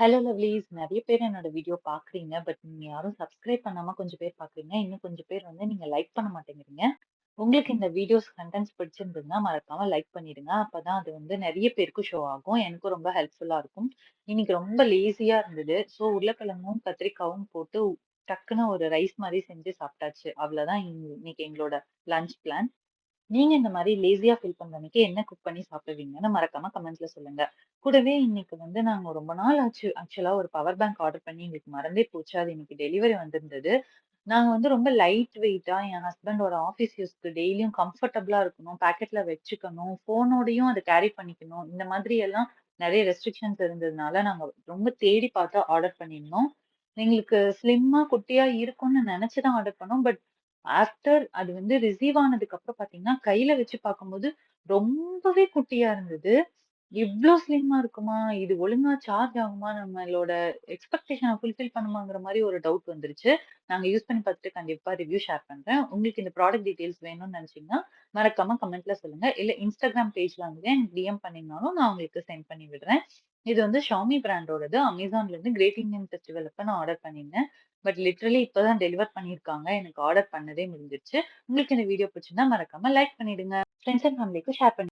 Hello lovelies. நெறைய பேர் என்னோட வீடியோ பார்க்குறீங்க. பட் நீங்க யாரும் சப்ஸ்கிரைப் பண்ணாம கொஞ்சம் பேர் பார்க்குறீங்க. இன்னும் கொஞ்சம் பேர் வந்து நீங்க லைக் பண்ண மாட்டேங்கிறீங்க. உங்களுக்கு இந்த வீடியோஸ் கன்டென்ட்ஸ் பிடிச்சிருந்ததுன்னா மறக்காம லைக் பண்ணிடுங்க. அப்பதான் அது வந்து நெறைய பேருக்கு ஷோ ஆகும். எனக்கும் ரொம்ப ஹெல்ப்ஃபுல்லா இருக்கும். இன்னைக்கு ரொம்ப லேசியா இருந்தது. ஸோ உருளைக்கிழங்கும், கத்திரிக்காவும் போட்டு டக்குன்னு ஒரு ரைஸ் மாரி செஞ்சு சாப்பிட்டாச்சு. அவ்வளோதான் இன்னைக்கு எங்களோட லஞ்ச் பிளான். நீங்க இந்த மாரி லேசியா ஃபீல் பண்ற அன்னைக்கு என்ன குக் பண்ணி சாப்பிடுவீங்கன்னு மறக்காம கமெண்ட்ஸ்ல சொல்லுங்க. கூடவே இன்னைக்கு வந்து நாங்க ரொம்ப நாள் ஆச்சு. ஆக்சுவலா ஒரு பவர் பேங்க் ஆர்டர் பண்ணி எங்களுக்கு மறந்தே போச்சு. அது இன்னைக்கு டெலிவரி வந்திருந்தது. நாங்க வந்து ரொம்ப லைட் வெயிட்டா என் ஹஸ்பண்டோட ஆஃபீஸ் யூஸ்க்கு டெய்லியும் கம்ஃபர்டபுளா இருக்கணும். பாக்கெட்ல வச்சுக்கணும். ஃபோனோடயும் அத கேரி பண்ணிக்கணும். இந்த மாதிரி எல்லாம் நெறைய ரெஸ்ட்ரிக்ஷன்ஸ் இருந்ததுனால நாங்க ரொம்ப தேடி பார்த்து ஆர்டர் பண்ணியிருந்தோம். எங்களுக்கு ஸ்லிம்மா, குட்டியா இருக்கும்னு நெனச்சு தான் ஆர்டர் பண்ணோம். பட் ஆஃப்டர் அது வந்து ரிசீவ் ஆனதுக்கு அப்புறம் பார்த்தீங்கன்னா, கையில வச்சு பார்க்கும்போது ரொம்பவே குட்டியா இருந்தது. இவ்ளோ ஸ்லிம்மா இருக்குமா? இது ஒழுங்கா சார்ஜ் ஆகுமா? நம்மளோட எக்ஸ்பெக்டேஷன ஃபுல்ஃபில் பண்ணுமாங்கிற மாரி ஒரு டவுட் வந்துருச்சு. நாங்க யூஸ் பண்ணி பார்த்துட்டு கண்டிப்பா ரிவ்யூ ஷேர் பண்றேன். உங்களுக்கு இந்த ப்ராடக்ட் டீட்டெயில்ஸ் வேணும்னு நெனச்சீங்கன்னா, மறக்காம கமெண்ட்ல சொல்லுங்க. இல்ல Instagram பேஜ்ல வந்து எனக்கு டிஎம் பண்ணீங்கனாலும் நான் உங்களுக்கு சென்ட் பண்ணி விடுறேன். இது வந்து Xiaomi பிராண்டோடது. Amazonலேருந்து கிரேட் இந்தியன் ஃபெஸ்டிவல் அப்ப நான் ஆர்டர் பண்ணியிருந்தேன். பட் லிட்டரலி இப்ப தான் டெலிவர் பண்ணியிருக்காங்க. எனக்கு ஆர்டர் பண்ணதே முடிஞ்சிருச்சு. உங்களுக்கு இந்த வீடியோ பிடிச்சிருந்தா மறக்காம லைக் பண்ணிடுங்க. ஃப்ரெண்ட்ஸ் அண்ட் ஃபேமிலிக்கு ஷேர் பண்ணி